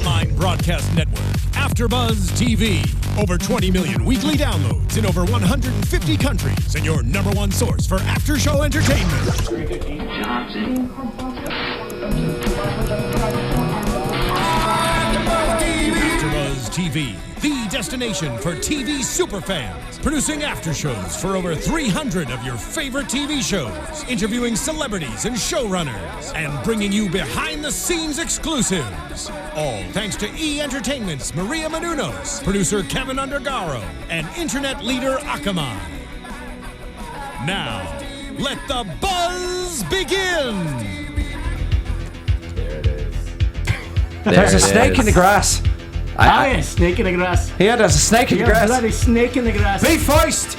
online broadcast network, AFTERBUZZ TV. Over 20 million weekly downloads in over 150 countries, and your number one source for after-show entertainment. AFTERBUZZ TV, the destination for TV superfans, producing after shows for over 300 of your favorite TV shows, interviewing celebrities and showrunners, and bringing you behind-the-scenes exclusives. All thanks to E! Entertainment's Maria Menounos, producer Kevin Undergaro, and internet leader Akamai. Now, let the buzz begin! There's a snake in the grass. A snake in the grass. Yeah, there's a snake in the grass. Bloody snake in the grass. Be feist!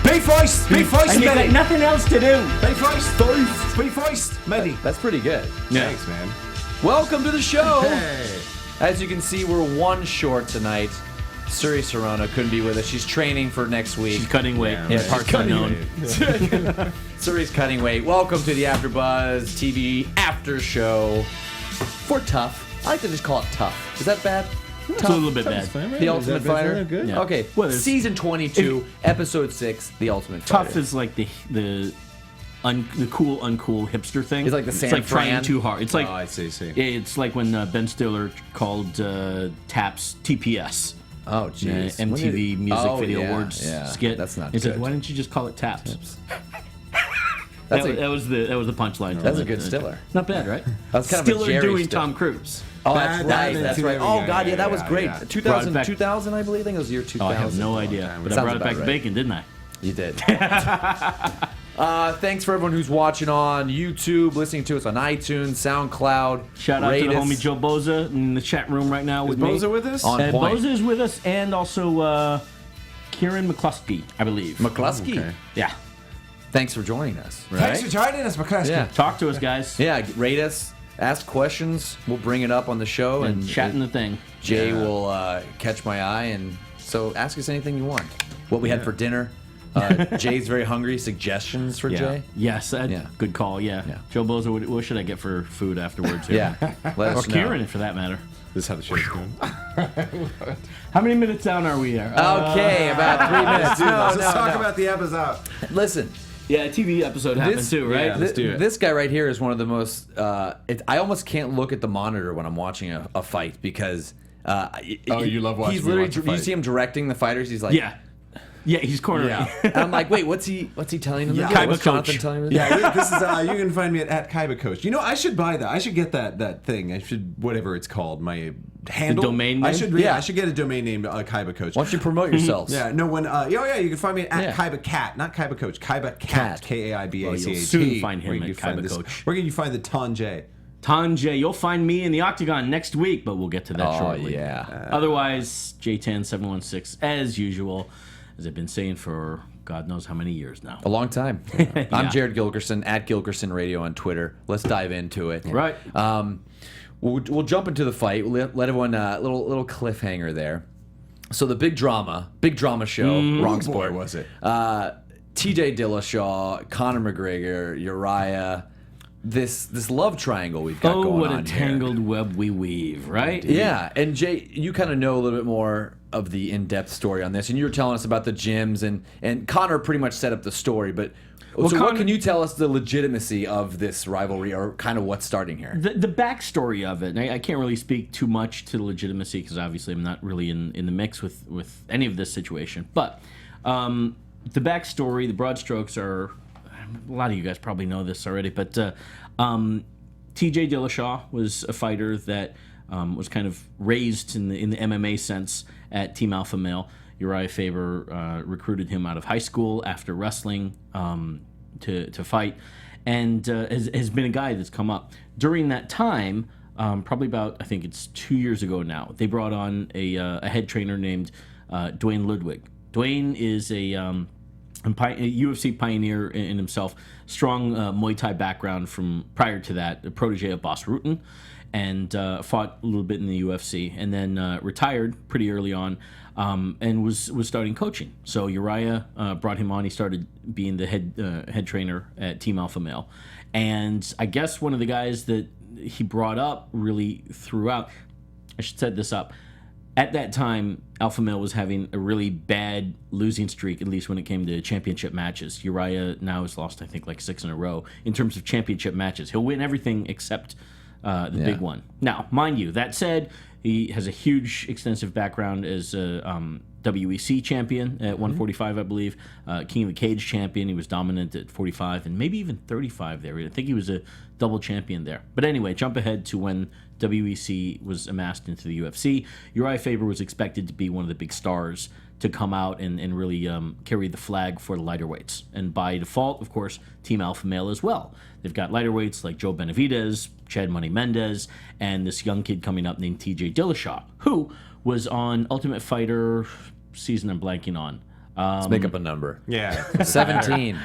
Be feist! Be feist, and you got Meddy! nothing else to do. Be feist! Be feist! Meddy. That's pretty good. Yeah. Thanks, man. Welcome to the show. Hey. As you can see, we're one short tonight. Suri Serrano couldn't be with us. She's training for next week. She's cutting weight. Yeah, Parts unknown. Suri's cutting weight. Welcome to the AfterBuzz TV after show for Tough. I like to just call it Tough. Is that bad? It's a little bit bad. The Ultimate Fighter. Good? Yeah. Okay. Well, Season 22, Episode 6, The Ultimate Tough Fighter. is like the cool, uncool hipster thing. It's like the It's San like trying Fran. too hard. It's like Oh, I see. it's like when Ben Stiller called Taps TPS. Oh, jeez. MTV Music Video yeah, Awards yeah. skit. That's not He good. said, "Why didn't you just call it Taps?" That's that was the punchline. That's a good Stiller. Not bad, right? That's kind of a Stiller Jerry doing Stiller. Tom Cruise. Oh, that's right. That- That's that- right. yeah, Oh, God, yeah, that was yeah, great. yeah. 2000, Brought it back. 2000, I believe. I think it was the year 2000. Oh, I have no idea. time. But I Sounds brought it back about to right. bacon, didn't I? You did. Thanks for everyone who's watching on YouTube, listening to us on iTunes, SoundCloud. Shout out Rate to the us homie Joe Boza in the chat room right now with me. Boza with us? On point. Boza is with us, and also Kieran McCluskey, I believe. McCluskey. Okay. Yeah. Thanks for joining us. Right? Thanks for joining us, McCluskey. Yeah. Talk to us, guys. Yeah, rate us, ask questions. We'll bring it up on the show. And chatting the thing. Jay Yeah. will catch my eye. And so ask us anything you want. What we had for dinner. Jay's very hungry. Suggestions for Jay? Yes, Yeah. good call. Yeah. Yeah. Joe Boza, what should I get for food afterwards? Here? Yeah. Let Or us know. Kieran, for that matter. This is how the show's going. How many minutes down are we here? Okay, about 3 minutes. Let's talk about the episode. Listen. Yeah, a TV episode happened too, right? yeah. Let's do it. This guy right here is one of the most. I almost can't look at the monitor when I'm watching a fight because. You love watching He's me literally. watch a You fight. see him directing the fighters. He's like. Yeah. Yeah, he's cornering. Yeah. And I'm like, wait, what's he telling him? to do? Kaiba What's Jonathan coach. telling him? To do? Yeah, this is. You can find me at Kaiba Coach. You know, I should buy that. I should get that thing. I should whatever it's called. My handle. domain I name? should. Yeah, I should get a domain name. Kaiba Coach. Why don't you promote yourselves? Yeah, no one. Yeah, you can find me at Yeah. Kaiba Cat, not Kaiba Coach. Kaiba Cat. Cat. KAIBACAT. Well, you'll soon find him at Kaiba Coach. Where can you find the Tanjay? Tanjay, you'll find me in the octagon next week, but we'll get to that Oh shortly. yeah. Otherwise, J10716, as usual, as I've been saying for God knows how many years now. A long time. Yeah. I'm Jared Gilkerson at Gilkerson Radio on Twitter. Let's dive into it. Right. We'll jump into the fight. We'll let everyone little cliffhanger there. So the big drama show. Wrong Boy, sport. was it? T.J. Dillashaw, Conor McGregor, Uriah. This love triangle we've got Oh, going what on a tangled web we weave, right? here. Yeah, and Jay, you kind of know a little bit more of the in-depth story on this, and you were telling us about the gyms, and Conor pretty much set up the story. But so, what Conor- can you tell us the legitimacy of this rivalry, or kind of what's starting here? The backstory of it, and I can't really speak too much to the legitimacy because obviously I'm not really in the mix with any of this situation. But the backstory, the broad strokes are, a lot of you guys probably know this already, but T.J. Dillashaw was a fighter that was kind of raised in the MMA sense at Team Alpha Male. Uriah Faber recruited him out of high school after wrestling to fight, and has been a guy that's come up. During that time, probably about, I think it's 2 years ago now, they brought on a head trainer named Dwayne Ludwig. Dwayne is a UFC pioneer in himself, strong Muay Thai background from prior to that, a protege of Boss Rutten, and fought a little bit in the UFC, and then retired pretty early on, and was starting coaching. So Uriah brought him on. He started being the head trainer at Team Alpha Male, and I guess one of the guys that he brought up really throughout, should set this up. At that time, Alpha Male was having a really bad losing streak, at least when it came to championship matches. Uriah now has lost, I think, like 6 in a row in terms of championship matches. He'll win everything except the big one. Now, mind you, that said, he has a huge, extensive background as a WEC champion at 145, I believe. King of the Cage champion. He was dominant at 45 and maybe even 35 there. I think he was a double champion there. But anyway, jump ahead to when WEC was amassed into the UFC. Uriah Faber was expected to be one of the big stars to come out and really carry the flag for the lighter weights. And by default, of course, Team Alpha Male as well. They've got lighter weights like Joe Benavidez, Chad Money Mendez, and this young kid coming up named TJ Dillashaw, who was on Ultimate Fighter season I'm blanking on. Let's make up a number. Yeah. 17.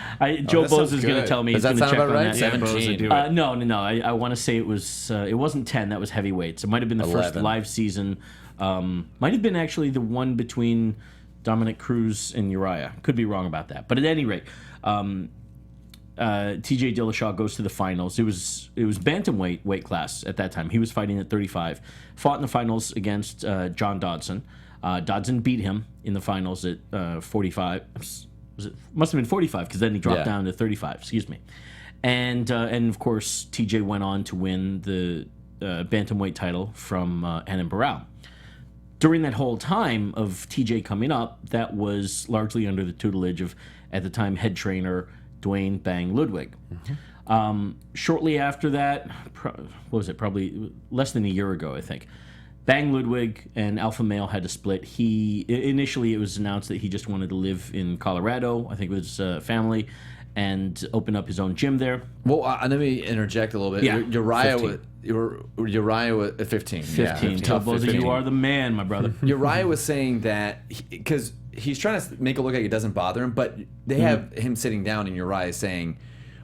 Joe that Bose sounds is going to good. tell me Does he's that going to sound check about on right? that. 17. Do it. No. I want to say it wasn't 10. That was heavyweights. It might have been the first 11. live season. Might have been actually the one between Dominic Cruz and Uriah. Could be wrong about that. But at any rate, TJ Dillashaw goes to the finals. It was bantamweight weight class at that time. He was fighting at 35. Fought in the finals against John Dodson. Dodson beat him in the finals at 45. Must have been 45 because then he dropped down to 35. Excuse me. And of course TJ went on to win the bantamweight title from Anan Barao. During that whole time of TJ coming up, that was largely under the tutelage of, at the time, head trainer Dwayne Bang Ludwig. Shortly after that, what was it? Probably less than a year ago, I think. Bang Ludwig and Alpha Male had to split. Initially, it was announced that he just wanted to live in Colorado, I think with his family, and open up his own gym there. Well, let me interject a little bit. Yeah, Uriah 15. Uriah was 15. 15. Tough Boza, 15. you are the man, my brother. Uriah was saying that because he's trying to make it look like it doesn't bother him, but they have him sitting down and Uriah saying,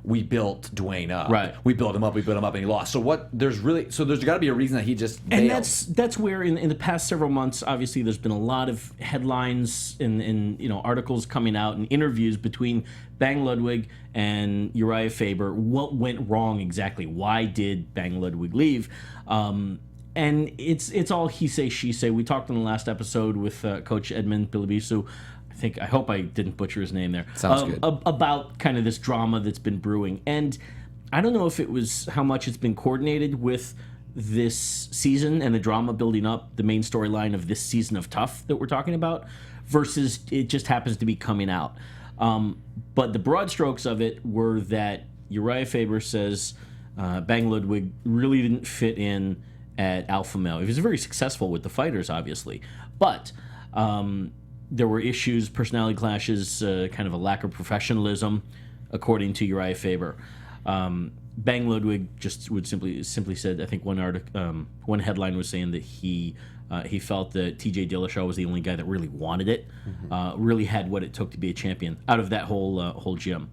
"We built Dwayne up. Right. We built him up, and he lost." So there's got to be a reason that he just bailed. And that's where in the past several months, obviously, there's been a lot of headlines and articles coming out and interviews between Bang Ludwig and Uriah Faber. What went wrong exactly? Why did Bang Ludwig leave? And it's all he say, she say. We talked in the last episode with Coach Edmund Bilibisu. I hope I didn't butcher his name there. Sounds good. About kind of this drama that's been brewing. And I don't know if it was how much it's been coordinated with this season and the drama building up, the main storyline of this season of Tough that we're talking about, versus it just happens to be coming out. But the broad strokes of it were that Uriah Faber says Bang Ludwig really didn't fit in at Alpha Male. He was very successful with the fighters, obviously. But there were issues, personality clashes, kind of a lack of professionalism, according to Uriah Faber. Bang Ludwig just would simply said, I think one headline was saying that he felt that TJ Dillashaw was the only guy that really wanted it, really had what it took to be a champion out of that whole gym.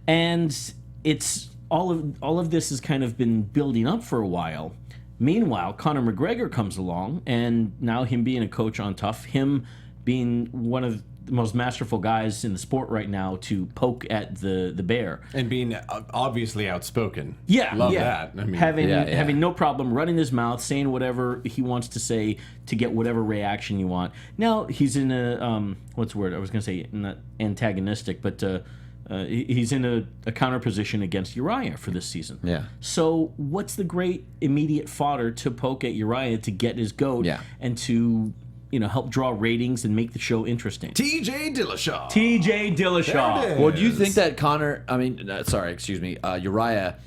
And it's all of this has kind of been building up for a while. Meanwhile, Conor McGregor comes along, and now him being a coach on Tough, him being one of the most masterful guys in the sport right now to poke at the bear. And being obviously outspoken. Yeah, Love yeah. that. I mean, having no problem running his mouth, saying whatever he wants to say to get whatever reaction you want. Now he's in a what's the word? I was going to say not antagonistic, but he's in a counter position against Uriah for this season. Yeah. So what's the great immediate fodder to poke at Uriah to get his goat and to help draw ratings and make the show interesting? TJ Dillashaw. TJ Dillashaw. There it Well, do you is. think that Uriah?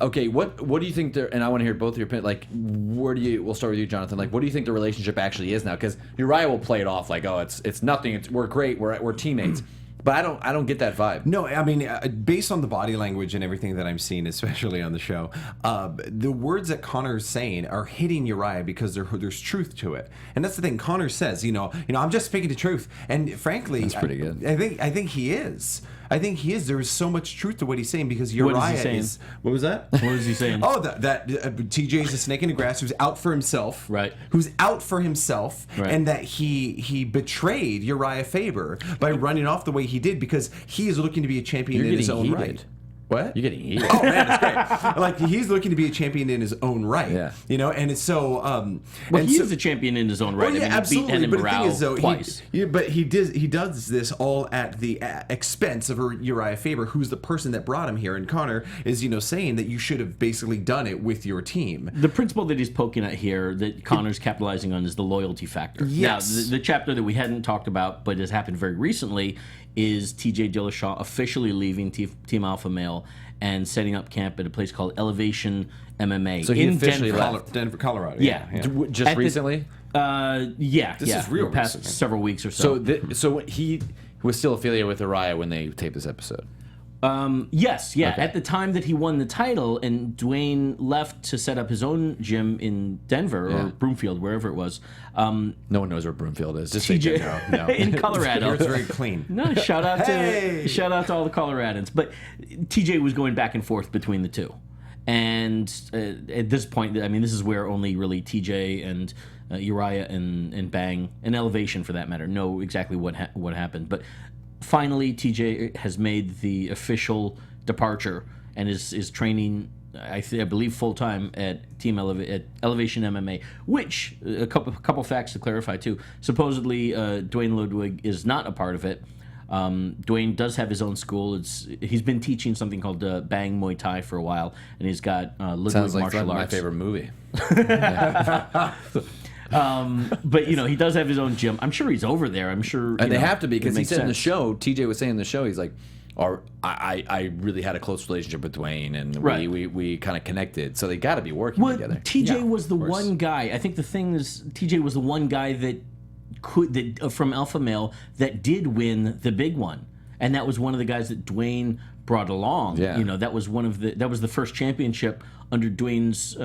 Okay, what do you think there? And I want to hear both of your opinions. Like, we'll start with you, Jonathan. Like, what do you think the relationship actually is now? Because Uriah will play it off like, oh, it's nothing. We're great. We're teammates. But I don't get that vibe. No, I mean, based on the body language and everything that I'm seeing, especially on the show, the words that Conor's saying are hitting Uriah because there's truth to it, and that's the thing. Conor says, I'm just speaking the truth, and frankly, That's pretty good. I think he is. I think he is. There is so much truth to what he's saying because Uriah What is he saying? What was that? What is he saying? Oh, that TJ is a snake in the grass who's out for himself. Right. Who's out for himself, Right. and that he betrayed Uriah Faber by running off the way he did because he is looking to be a champion You're in his getting own heated. right. What? You're getting heated. Oh man, it's great. Like he's looking to be a champion in his own right. Yeah. You know, and it's so. Well, he is a champion in his own right. Well, yeah, I mean, absolutely. He beat But the thing is, though, twice. but he does this all at the expense of Uriah Faber, who's the person that brought him here. And Conor is, saying that you should have basically done it with your team. The principle that he's poking at here, that Conor's capitalizing on, is the loyalty factor. Yes. Now, the chapter that we hadn't talked about, but has happened very recently, is TJ Dillashaw officially leaving Team Alpha Male and setting up camp at a place called Elevation MMA So he in officially Denver. left. Denver, Colorado. Yeah. Just recently? This is real the past recent. several weeks or so. So he was still affiliated with Uriah when they taped this episode. Yes, yeah. Okay. At the time that he won the title and Dwayne left to set up his own gym in Denver or Broomfield, wherever it was. No one knows where Broomfield is. Just say TJ Denver. No. in Colorado. It's very clean. No, shout out Hey! to all the Coloradans. But TJ was going back and forth between the two. And at this point, I mean, this is where only really TJ and Uriah and Bang, and Elevation for that matter, know exactly what happened. But finally, TJ has made the official departure and is training, I believe, full time at at Elevation MMA. Which a couple facts to clarify too. Supposedly, Dwayne Ludwig is not a part of it. Dwayne does have his own school. He's been teaching something called Bang Muay Thai for a while, and he's got Ludwig Sounds like martial my arts. favorite movie. But he does have his own gym. I'm sure he's over there. I'm sure, And they have to be, because he makes said in the sense. show, TJ was saying in the show, he's like, I really had a close relationship with Dwayne, and Right. we kind of connected, so they got to be working Well, together. TJ Yeah, was the of course. one guy. I think the thing is, TJ was the one guy that from Alpha Male that did win the big one, and that was one of the guys that Dwayne brought along. Yeah. That was that was the first championship under Dwayne's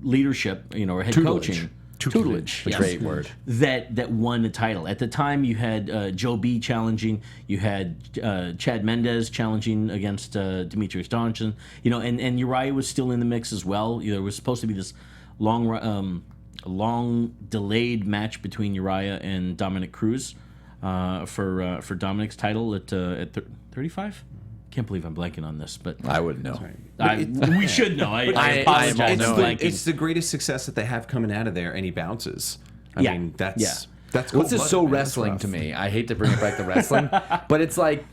leadership, or head Tutelage. coaching. Tutelage. Yes. Great word. That won the title. At the time, you had Joe B challenging, you had Chad Mendez challenging against Demetrius Johnson, and Uriah was still in the mix as well. There was supposed to be this long delayed match between Uriah and Dominic Cruz for Dominic's title at 35. Can't believe I'm blanking on this, but I wouldn't know. we should know. I I apologize. am all for knowing. blanking. It's the greatest success that they have coming out of there, and he bounces. I Yeah. mean, that's Yeah. that's What's this so cold-blooded, man. That's wrestling rough. to me? I hate to bring it back to wrestling, but it's like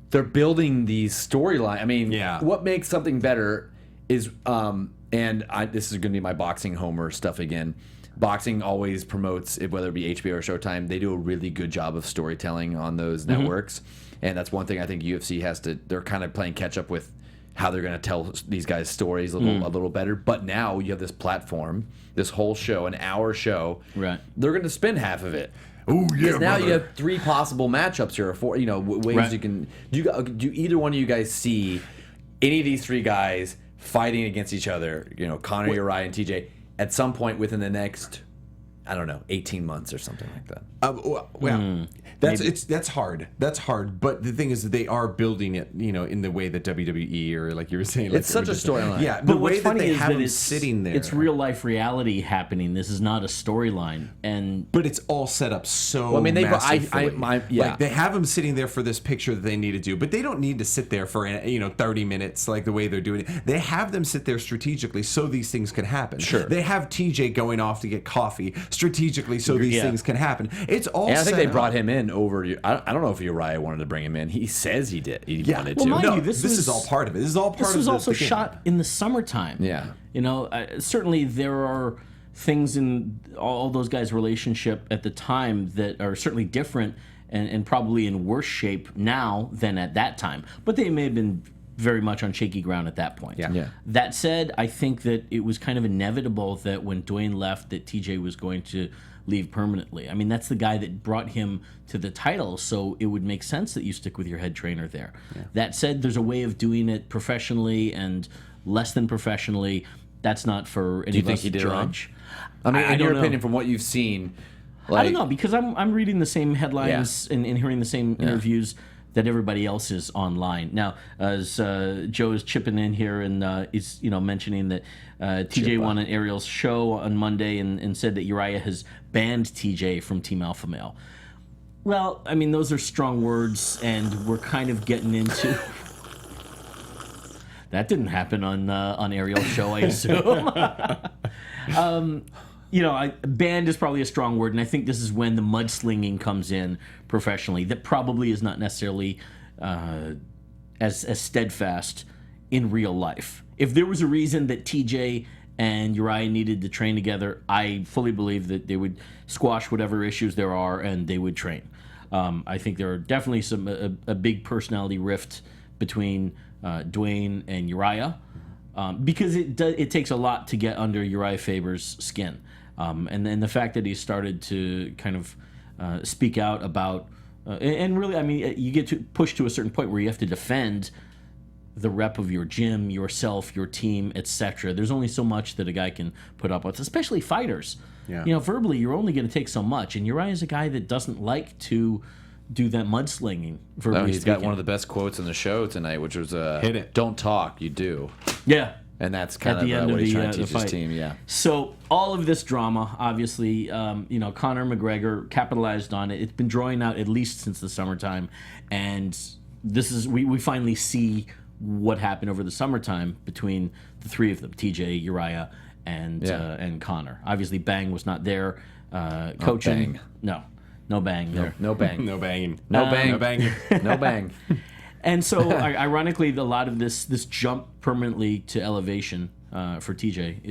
they're building these storyline. I mean, Yeah. what makes something better is, this is going to be my boxing homer stuff again. Boxing always promotes, whether it be HBO or Showtime, they do a really good job of storytelling on those networks. And that's one thing I think UFC has to, they're kind of playing catch up with how they're going to tell these guys' stories a little better. But now you have this platform, this whole show, an hour show. Right. They're going to spend half of it. Oh yeah, Because now brother. you have 3 possible matchups here, or 4, ways Right. you can. Do either one of you guys see any of these 3 guys fighting against each other? Conor, Uriah, and TJ at some point within the next, 18 months or something like that. That's hard. That's hard. But the thing is that they are building it, in the way that WWE or like you were saying. Like It's such a storyline. Yeah, the But way what's that funny they is have that them it's sitting there. It's real life reality happening. This is not a storyline, and But it's all set up so. Well, I mean, masterfully. yeah. Like they have them sitting there for this picture that they need to do, but they don't need to sit there for 30 minutes like the way they're doing it. They have them sit there strategically so these things can happen. Sure. They have TJ going off to get coffee strategically so these Yeah. things can happen. It's all. And I think set they brought up. him in over. I don't know if Uriah wanted to bring him in. He says he did. He wanted Well, to. mind No, you, this was- is all part of it. This is all part this of was the also game. shot in the summertime. Yeah. Certainly there are things in all those guys' relationship at the time that are certainly different and probably in worse shape now than at that time. But they may have been very much on shaky ground at that point. Yeah. Yeah. That said, I think that it was kind of inevitable that when Dwayne left, that TJ was going to leave permanently. I mean, that's the guy that brought him to the title, so it would make sense that you stick with your head trainer there. Yeah. That said, there's a way of doing it professionally and less than professionally. That's not for any you of think us he to did it wrong? judge. I mean, I in don't your know. opinion, from what you've seen, I don't know, because I'm reading the same headlines and hearing the same interviews that everybody else is online. Now, as Joe is chipping in here and is mentioning that TJ won an Ariel's show on Monday and said that Uriah has banned TJ from Team Alpha Male. Well, I mean, those are strong words, and we're kind of getting into... That didn't happen on Ariel's show, I assume. Banned is probably a strong word, and I think this is when the mudslinging comes in professionally. That probably is not necessarily as steadfast in real life. If there was a reason that TJ and Uriah needed to train together, I fully believe that they would squash whatever issues there are and they would train. I think there are definitely a big personality rift between Dwayne and Uriah, because it takes a lot to get under Uriah Faber's skin. And then the fact that he started to kind of speak out about, and really, I mean, you get pushed to a certain point where you have to defend the rep of your gym, yourself, your team, etc. There's only so much that a guy can put up with, especially fighters. Yeah. Verbally, you're only going to take so much. And Uriah's a guy that doesn't like to do that mudslinging. Verbally he's got one of the best quotes in the show tonight, which was, Hit it. "Don't talk, you do." Yeah. And that's kind At the end what of he's trying to the teach his fight. team. Yeah. So all of this drama, obviously, Conor McGregor capitalized on it. It's been drawing out at least since the summertime, and this is we finally see what happened over the summertime between the three of them: TJ, Uriah, and Conor. Obviously, Bang was not there coaching. Bang. No Bang there. No bang. No banging. No bang. No banging. No bang. And so, ironically, a lot of this jump permanently to elevation for TJ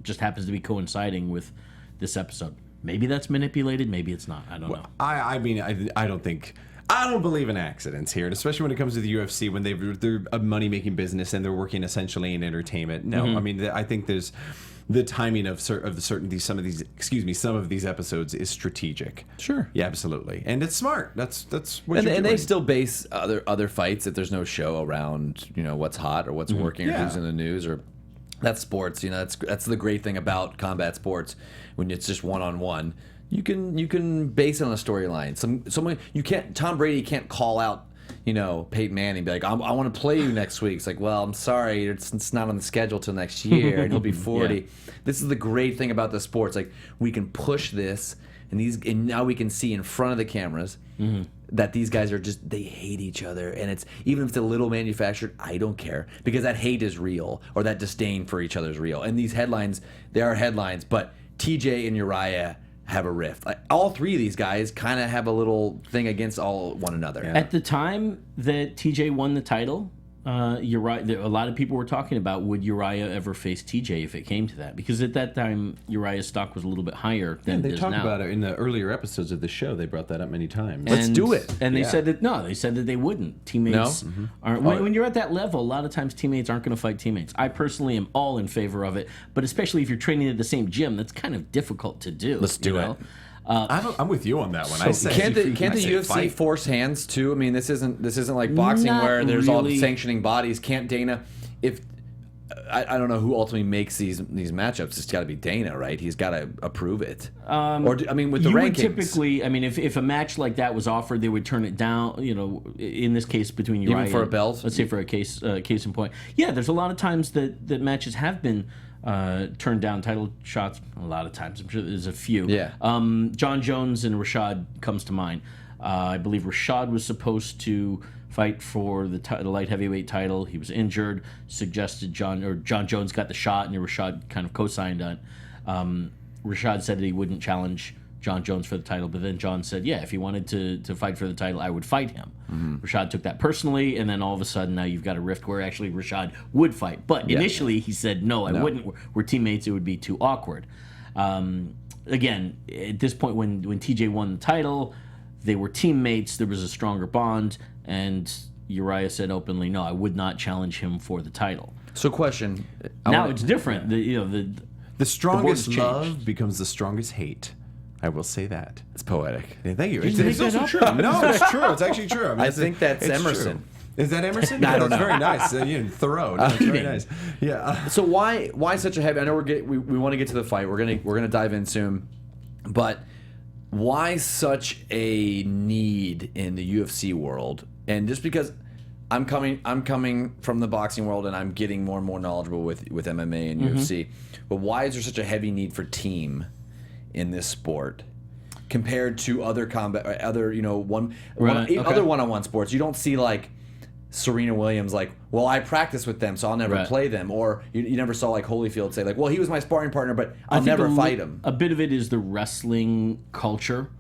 just happens to be coinciding with this episode. Maybe that's manipulated. Maybe it's not. I don't know. I mean, I don't believe in accidents here, and especially when it comes to the UFC, when they're a money-making business and they're working essentially in entertainment. No, I mean, I think there's the timing of some of these episodes is strategic. Sure. Yeah, absolutely, and it's smart. That's what And you're they doing. still base other fights if there's no show around, what's hot or what's working or Yeah. who's in the news or that's sports. That's the great thing about combat sports when it's just one-on-one. You can base it on a storyline. Someone you can't. Tom Brady can't call out, Peyton Manning, be like, I want to play you next week. It's like, well, I'm sorry, it's not on the schedule till next year, and he'll be 40. Yeah. This is the great thing about the sports. Like, we can push this, and now we can see in front of the cameras that these guys are they hate each other, and it's even if it's a little manufactured, I don't care, because that hate is real, or that disdain for each other is real. And these headlines, they are headlines, but TJ and Uriah have a rift. Like, all three of these guys kind of have a little thing against one another. Yeah. At the time that TJ won the title, Uriah, a lot of people were talking about, would Uriah ever face TJ if it came to that? Because at that time, Uriah's stock was a little bit higher than they it is talked now. about it in the earlier episodes of the show. They brought that up many times. Let's do it. And they Yeah. said that they said that they wouldn't. Teammates aren't. When you're at that level, a lot of times teammates aren't going to fight teammates. I personally am all in favor of it, but especially if you're training at the same gym, that's kind of difficult to do. Let's do it. I'm with you on that one. Can't the UFC fight. force hands too? I mean, this isn't like boxing Not where there's all really. sanctioning bodies. Can't Dana? If I don't know who ultimately makes these matchups, it's got to be Dana, right? He's got to approve it. With the You would rankings, typically, if a match like that was offered, they would turn it down. In this case, between Uriah Even for a and- belt? Let's say for a case in point. Yeah, there's a lot of times that matches have been turned down, title shots. A lot of times, I'm sure there's a few. Yeah. John Jones and Rashad comes to mind. I believe Rashad was supposed to fight for the light heavyweight title. He was injured. Suggested John Jones got the shot, and Rashad kind of co-signed on it. Rashad said that he wouldn't challenge John Jones for the title, but then John said, yeah, if he wanted to fight for the title, I would fight him. Rashad took that personally, and then all of a sudden now you've got a rift where actually Rashad would fight. But initially he said, no, I wouldn't. We're teammates. It would be too awkward. Again, at this point when TJ won the title, they were teammates. There was a stronger bond, and Uriah said openly, no, I would not challenge him for the title. So, question. Now it's different. The strongest changed. love becomes the strongest hate. I will say that. It's poetic. Yeah, thank you. Did you make that up? True. No, it's true. It's actually true. I think that's it's Emerson. true. Is that Emerson? I don't That's know. very nice. Thorough. No, it's very nice. Yeah. So why such a heavy? I know we want to get to the fight. We're gonna dive in soon, but why such a need in the UFC world? And just because I'm coming from the boxing world and I'm getting more and more knowledgeable with MMA and UFC, but why is there such a heavy need for team in this sport compared to other combat, other other one-on-one sports? You don't see like Serena Williams, like, well, I practice with them, so I'll never play them. Or you never saw like Holyfield say, like, well, he was my sparring partner, but I'll never fight him. A bit of it is the wrestling culture.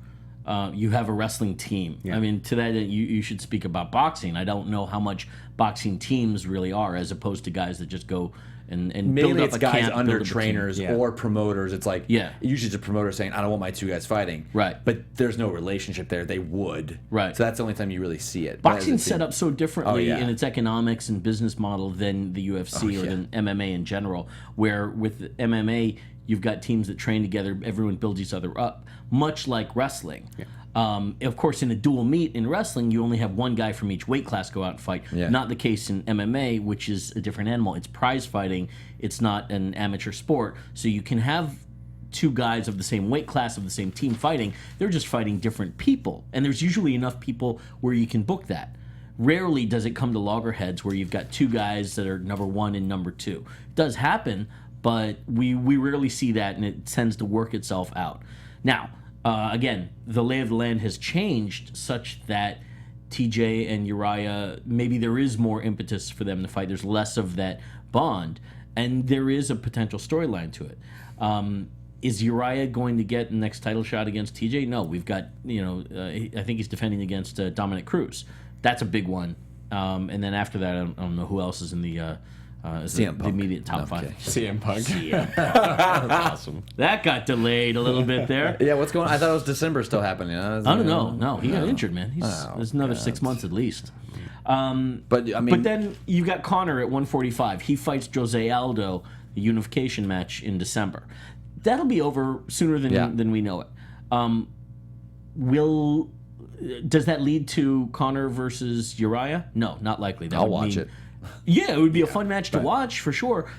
You have a wrestling team. I mean, to that end, you should speak about boxing. I don't know how much boxing teams really are, as opposed to guys that just go and mainly build up it's a guys camp, under build up a trainers team. or promoters. It's like usually it's a promoter saying, I don't want my two guys fighting. Right. But there's no relationship there. They would. Right. So that's the only time you really see it. Boxing's set up so differently in its economics and business model than the UFC or than MMA in general, where with MMA, you've got teams that train together, everyone builds each other up, much like wrestling. Of course, in a dual meet in wrestling, you only have one guy from each weight class go out and fight. Not the case in MMA, which is a different animal. It's prize fighting. It's not an amateur sport. So you can have two guys of the same weight class of the same team fighting. They're just fighting different people. And there's usually enough people where you can book that. Rarely does it come to loggerheads where you've got two guys that are number one and number two. It does happen, but we rarely see that, and it tends to work itself out. Now, again, the lay of the land has changed such that TJ and Uriah, maybe there is more impetus for them to fight. There's less of that bond, and there is a potential storyline to it. Is Uriah going to get the next title shot against TJ? No, we've got, I think he's defending against Dominic Cruz. That's a big one. And then after that, I don't know who else is in the CM Punk. The immediate top five. CM Punk. That's awesome. That got delayed a little bit there. Yeah, what's going on? I thought it was December still happening. I don't know. No, he got injured, man. There's another 6 months at least. But I mean, but then you got Conor at 145. He fights Jose Aldo, the unification match in December. That'll be over sooner than we know it. Does that lead to Conor versus Uriah? No, not likely. I'll watch it. Yeah, it would be a fun match to watch for sure.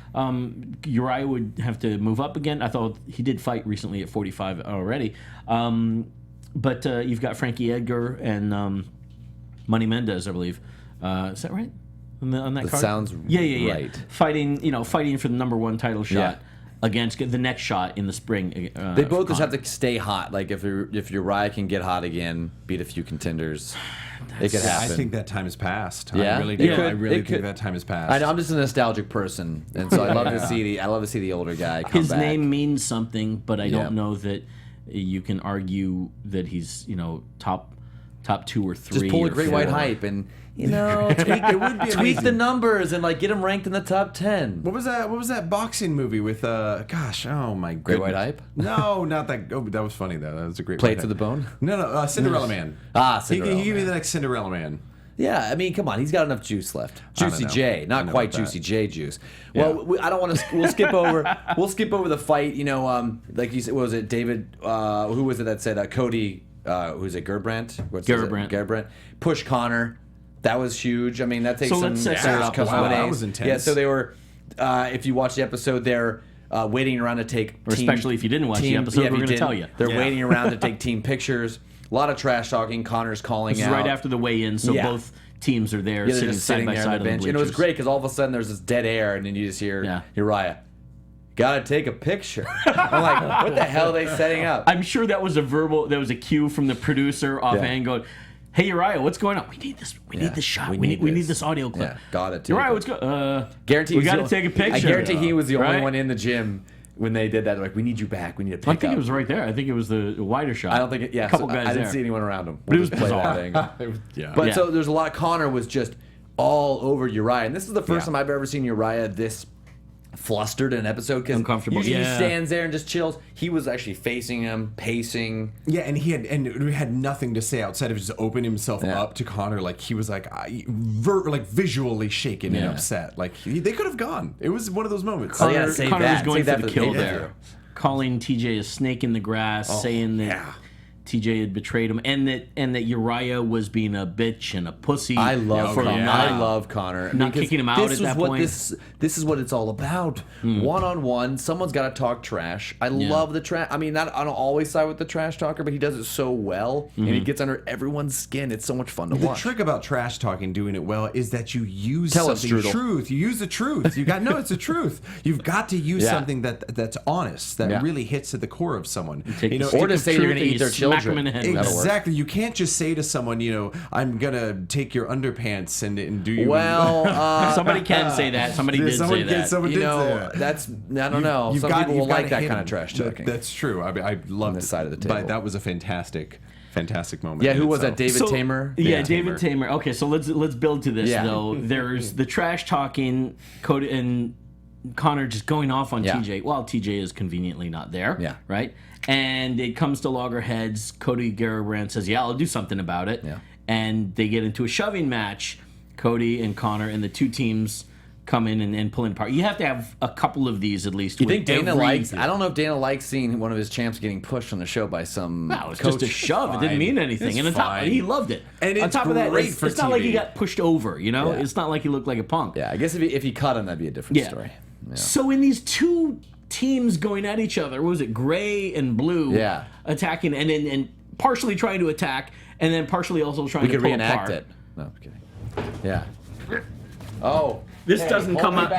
Uriah would have to move up again. I thought he did fight recently at 45 already. But you've got Frankie Edgar and Money Mendez, I believe. Is that right? On that card? Sounds right. Fighting for the number one title shot against the next shot in the spring. They both just have to stay hot. Like if Uriah can get hot again, beat a few contenders. It could happen. I think that time has passed. Yeah? I really do. I really think that time has passed. I know, I'm just a nostalgic person, and so I love to see the older guy come His back. name means something, but I don't know that you can argue that he's top 2 or 3. Just pull a great 4. white hype and tweak the numbers and like get him ranked in the top 10. What was that boxing movie with oh my goodness. Great White Hype? No, not that. Oh, that was funny though. That was a great. Play it to the bone? No, Cinderella Man. Cinderella He gave me the next Cinderella Man. Yeah, I mean, come on, he's got enough juice left. Juicy J, not quite Juicy J juice. Well, I don't want to. We'll skip over. We'll skip over the fight. Like you said, what was it David? Who was it that said Cody? Who's it? Garbrandt? Garbrandt push Conor. That was huge. I mean, that takes some serious cojones. That was intense. Yeah, so they were. If you watch the episode, they're waiting around to take. Especially if you didn't watch the episode, we're going to tell you. They're waiting around to take team pictures. A lot of trash talking. Connor's calling this out. This is right after the weigh-in, so both teams are there sitting side by side on the bench. And it was great because all of a sudden there's this dead air, and then you just hear Uriah, gotta take a picture. I'm like, what the hell are they setting up? I'm sure that was a cue from the producer offhand going, hey Uriah, what's going on? We need this. We need this shot. We need this audio clip. Yeah, got it. Uriah, what's going? Guarantee we got to take a picture. I guarantee he was the only one in the gym when they did that. They're like, we need you back. We need a pickup. I think it was right there. I think it was the wider shot. I don't think it. Yeah, a couple guys I didn't there. see anyone around him. But it was bizarre. But so there's a lot. Conor was just all over Uriah, and this is the first time I've ever seen Uriah this flustered in an episode because uncomfortable. Usually he stands there and just chills. He was actually facing him, pacing. Yeah, and he had nothing to say outside of just open himself up to Conor. Like he was like visually shaken and upset. Like they could have gone. It was one of those moments. Conor was going for the kill there, calling TJ a snake in the grass, saying that TJ had betrayed him, and that Uriah was being a bitch and a pussy. I love Conor. Not kicking him out at that point. This is what it's all about. One-on-one, someone's got to talk trash. I love the trash. I mean, I don't always side with the trash talker, but he does it so well, and he gets under everyone's skin. It's so much fun to watch. The trick about trash talking, doing it well, is that you use truth. You use the truth. It's the truth. You've got to use something that's honest, that really hits at the core of someone. Or to say you're going to eat their children. smack him in the head. Exactly. You can't just say to someone, I'm gonna take your underpants and do you. Well, somebody can say that. Somebody did say that. Someone did say that. That's I don't know. Some people will like that kind of trash talking. That's true. I mean, I love this side of the table. But that was a fantastic moment. Yeah, who was that? David Tamer? Yeah, David Tamer. Okay, so let's build to this though. There's the trash talking, Cody and Conor just going off on TJ while TJ is conveniently not there. Yeah. Right? And it comes to loggerheads. Cody Garbrandt says, "Yeah, I'll do something about it." Yeah. And they get into a shoving match. Cody and Conor and the two teams come in and pull in apart. You have to have a couple of these at least. You think Dana likes? I don't know if Dana likes seeing one of his champs getting pushed on the show by some. No, it's coach. just a shove. It didn't mean anything. It's and on top, he loved it. And on it's top of that, great it's for not like TV. he got pushed over. Yeah. It's not like he looked like a punk. Yeah, I guess if he cut him, that'd be a different story. Yeah. So in these two teams going at each other, what was it, gray and blue? Yeah. Attacking and partially trying to attack, and then partially also trying We to could pull reenact apart. it. No, I'm kidding. Yeah. Oh. This doesn't come up.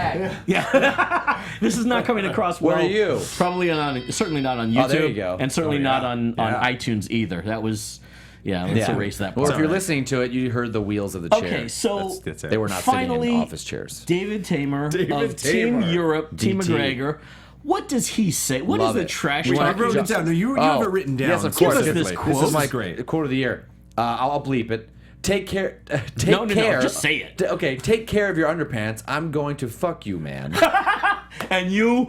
Yeah, this is not coming across well. Where are you? Probably certainly not on YouTube. Oh, there you go. And certainly not on iTunes either. That was, let's erase that part. Or if you're listening to it, you heard the wheels of the chair. Okay, so that's it. They were not finally, sitting in office chairs. David Tamer of Team Europe, Team McGregor. What does he say? What is the trash I talk? wrote it down. No, you have it written down. Yes, of course. Give us this quote. This is my great quote of the year. I'll bleep it. Take care. No, care. just say it. Okay, take care of your underpants. I'm going to fuck you, man. And you.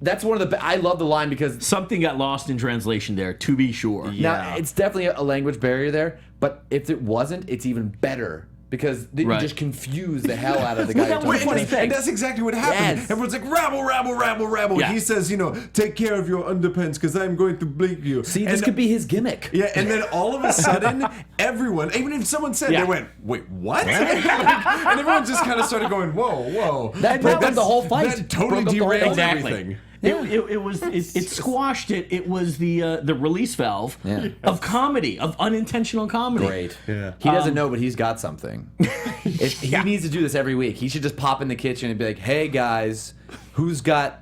That's one of the. I love the line because Something got lost in translation there, to be sure. now it's definitely a language barrier there. But if it wasn't, it's even better. Because you just confuse the hell out of the guy. Well, that was a funny thing. And that's exactly what happened. Yes. Everyone's like, rabble, rabble, rabble, rabble. Yeah. He says, take care of your underpants because I'm going to bleep you. See, this could be his gimmick. Yeah, and then all of a sudden, everyone, even if someone said, they went, wait, what? And everyone just kind of started going, whoa. That broke up the whole fight. That totally Broke up the whole derailed Exactly. everything. It squashed it. It was the release valve of comedy, of unintentional comedy. Great. Yeah. He doesn't know, but he's got something. He needs to do this every week. He should just pop in the kitchen and be like, "Hey guys, who's got?"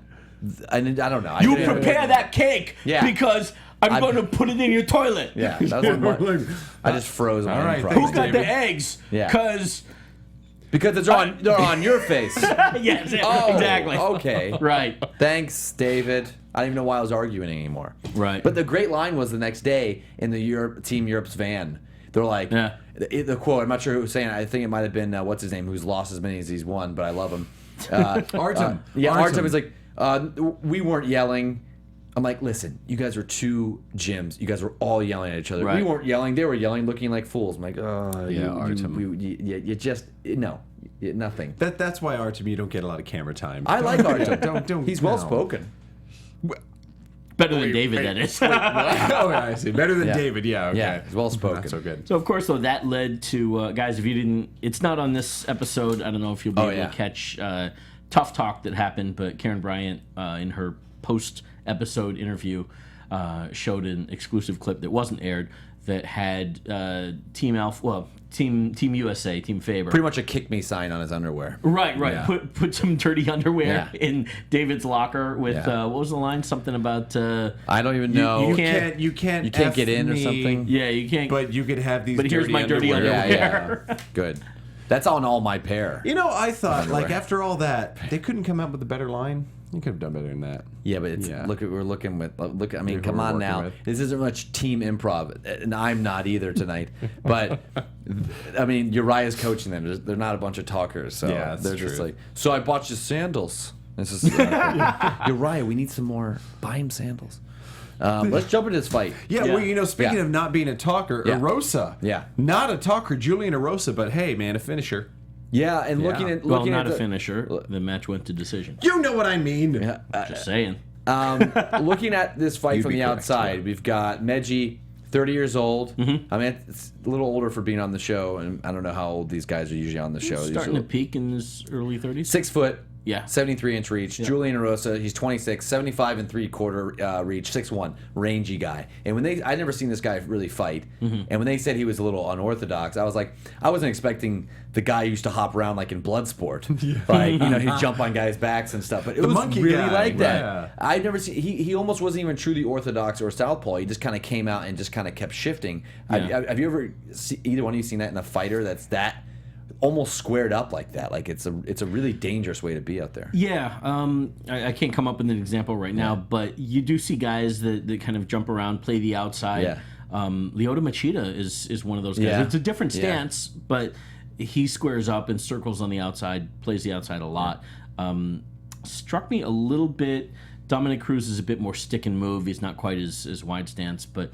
I don't know. You prepare that cake because I'm going to put it in your toilet. Yeah, that was I just froze. All right, Who's got the eggs? Yeah. Because they're on your face. yes, Oh, exactly. Okay. Right. Thanks, David. I don't even know why I was arguing anymore. Right. But the great line was the next day in the Team Europe's van. They're like, the quote, I'm not sure who was saying it. I think it might have been, what's his name, who's lost as many as he's won, but I love him. Artem. Artem was like, we weren't yelling. I'm like, listen, you guys are two gyms. You guys were all yelling at each other. Right. We weren't yelling. They were yelling, looking like fools. I'm like, Artem. You just, no, nothing. That's why, Artem, you don't get a lot of camera time. I like Artem. Don't. He's well spoken. Better than David, that is. Oh, yeah, I see. Better than David, yeah, okay. Yeah, he's well spoken. Not so good. So, of course, though, that led to, guys, if you didn't, it's not on this episode. I don't know if you'll be able to catch Tough Talk that happened, but Karen Bryant, in her post-episode interview, showed an exclusive clip that wasn't aired that had Team USA, Team Faber. Pretty much a kick me sign on his underwear. Right. Yeah. Put some dirty underwear in David's locker with what was the line? Something about I don't even know. You can't get in or something. Yeah, you can't. But you could have these. But here's my dirty underwear. Yeah. Good. That's on all my pair. I thought after all that, they couldn't come up with a better line. You could have done better than that. Yeah, but it's we're looking with I mean, come on now. With. This isn't much team improv, and I'm not either tonight. But I mean, Uriah's coaching them. They're not a bunch of talkers, so they're just like. So I bought you sandals. This is Uriah. We need some more. Buy him sandals. Let's jump into this fight. Yeah, well, speaking of not being a talker, Arosa. Yeah. Not a talker, Julian Arosa, but hey, man, a finisher. Yeah, and looking at not a finisher. The match went to decision. You know what I mean. Just saying. Looking at this fight from the outside, we've got Meji, 30 years old. Mm-hmm. I mean, it's a little older for being on the show, and I don't know how old these guys are usually on the show. Starting to peak in his early 30s. 6 foot, Yeah. 73-inch reach. Yeah. Julian Erosa, he's 26, 75 and 3/4 reach, 6'1", rangy guy. And when I'd never seen this guy really fight. And when they said he was a little unorthodox, I was like, I wasn't expecting the guy who used to hop around like in Bloodsport. Like, he'd jump on guys' backs and stuff. But it was really like that. Yeah. I'd never seen, he almost wasn't even truly orthodox or southpaw. He just kind of came out and just kind of kept shifting. Yeah. Have you ever, either one of you seen that in a fighter that's that almost squared up like that? Like it's a really dangerous way to be out there. Yeah, I can't come up with an example right now, but you do see guys that kind of jump around, play the outside. Yeah. Lyoto Machida is one of those guys. Yeah. It's a different stance, but he squares up and circles on the outside, plays the outside a lot. Struck me a little bit. Dominic Cruz is a bit more stick and move. He's not quite as wide stance, but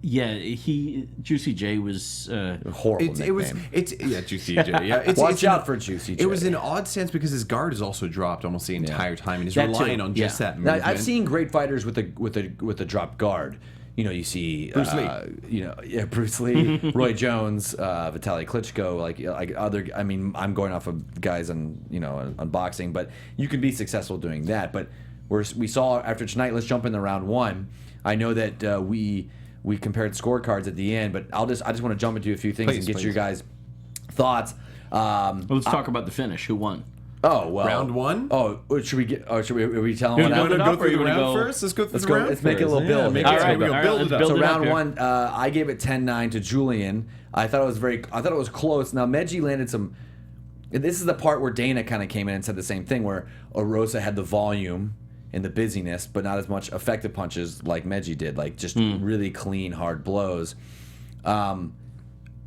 Juicy J was horrible. Juicy J. Yeah, watch out for Juicy J. It was an odd stance because his guard is also dropped almost the entire time, and he's relying on just that movement. Now, I've seen great fighters with a dropped guard. You see Bruce Lee. Bruce Lee, Roy Jones, Vitaly Klitschko, like other. I mean, I'm going off of guys on boxing, but you can be successful doing that. But we saw after tonight. Let's jump into round one. I know that we compared scorecards at the end, but I just want to jump into a few things and get your guys' thoughts. Let's talk about the finish. Who won? Oh, well. Round one? Oh, should we tell them what happened? Go through the round first? Let's go through the round Let's make it a little build. All right, we'll build it up. So round one, I gave it 10-9 to Julian. I thought it was close. Now, Meji landed some... This is the part where Dana kind of came in and said the same thing, where Erosa had the volume and the busyness, but not as much effective punches like Meji did, like just really clean, hard blows. I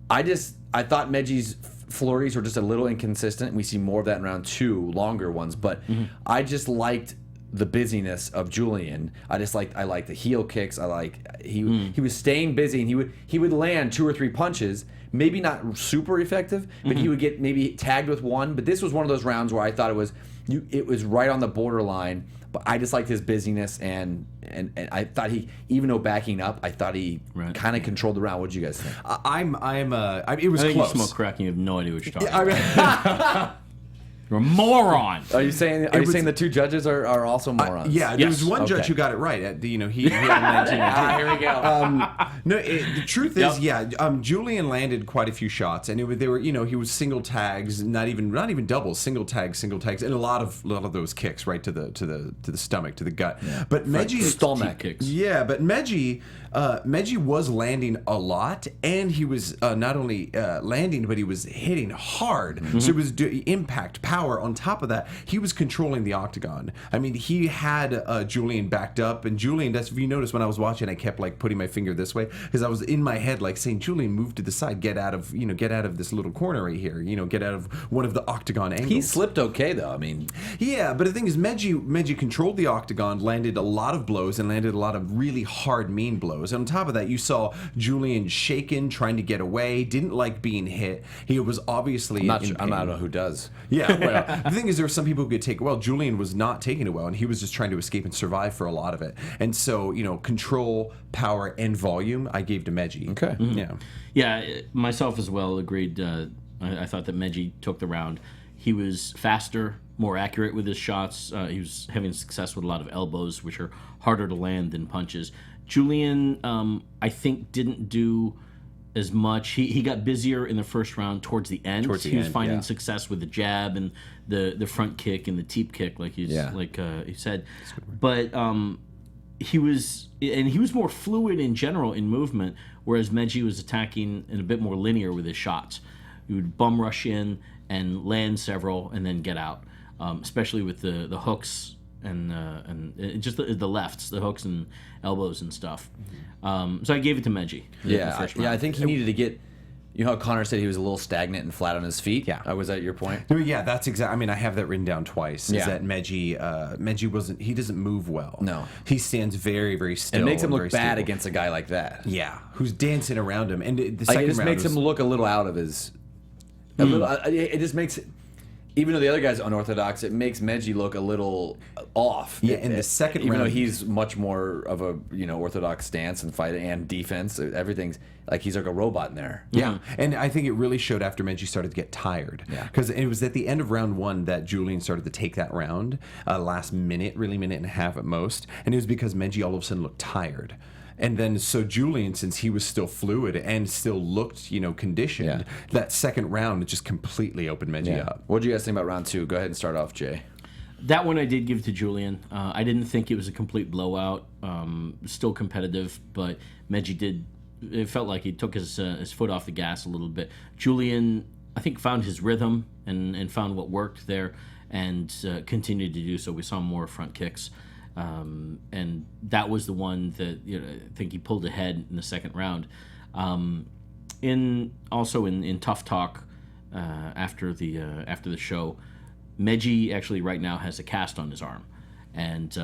thought Meji's flurries were just a little inconsistent. We see more of that in round two, longer ones, but I just liked the busyness of Julian. I liked the heel kicks. He was staying busy, and he would land 2 or 3 punches, maybe not super effective, but he would get maybe tagged with one. But this was one of those rounds where I thought it was right on the borderline. But I just liked his busyness, and I thought even though backing up, I thought he kind of controlled the round. What did you guys think? It was close. You smoke crack and you have no idea what you're talking about. You're a moron. Are you saying the two judges are also morons? There was one judge who got it right. He had 19. Here we go. The truth is, Julian landed quite a few shots, and he was single tags, not even doubles, single tags, and a lot of those kicks right to the stomach, to the gut. Yeah. But Meji stomach kicks. Yeah, but Meji was landing a lot, and he was not only landing, but he was hitting hard. So it was impact, power. On top of that, he was controlling the octagon. I mean, he had Julian backed up, and Julian, if you notice when I was watching, I kept putting my finger this way because I was in my head saying, Julian, move to the side, get out of this little corner right here, get out of one of the octagon angles. He slipped okay though. I mean, yeah, but the thing is, Meji controlled the octagon, landed a lot of blows, and landed a lot of really hard, mean blows. And on top of that, you saw Julian shaken, trying to get away, didn't like being hit. He was obviously I'm not know who does. Yeah, well, the thing is, there were some people who could take it well. Julian was not taking it well, and he was just trying to escape and survive for a lot of it. And so, control, power, and volume, I gave to Meji. Okay. Yeah, myself as well agreed. I thought that Meji took the round. He was faster, more accurate with his shots. He was having success with a lot of elbows, which are harder to land than punches. Julian, I think, didn't do as much. He got busier in the first round towards the end. He was finding success with the jab and the front kick and the teep kick, like he said. But he was more fluid in general in movement, whereas Meji was attacking and a bit more linear with his shots. He would bum rush in and land several and then get out, especially with the hooks and just the lefts, the hooks and elbows and stuff. So I gave it to Meji. I think he needed to get. You know how Connor said he was a little stagnant and flat on his feet? Yeah. Was that your point? No, yeah, that's exactly. I mean, I have that written down twice. Is that Meji he doesn't move well. No. He stands very, very still. It makes him look bad stable against a guy like that. Yeah, who's dancing around him. And the second it just round makes him look a little out of his. It just makes it. even though the other guy's unorthodox, it makes Mejji look a little off. Yeah, in the second even round, though he's much more of a orthodox stance and fight and defense, everything's like he's like a robot in there. Yeah, and I think it really showed after Mejji started to get tired. Yeah, because it was at the end of round 1 that Julian started to take that round, last minute, really minute and a half at most, and it was because Mejji all of a sudden looked tired. And then, so Julian, since he was still fluid and still looked, conditioned, that second round, it just completely opened Mejji up. What do you guys think about round 2? Go ahead and start off, Jay. That one I did give to Julian. I didn't think it was a complete blowout. Still competitive, but Mejji did. It felt like he took his foot off the gas a little bit. Julian, I think, found his rhythm and found what worked there, and continued to do so. We saw more front kicks. And that was the one that I think he pulled ahead in the second round. In Tough Talk after the show, Mejji actually right now has a cast on his arm, and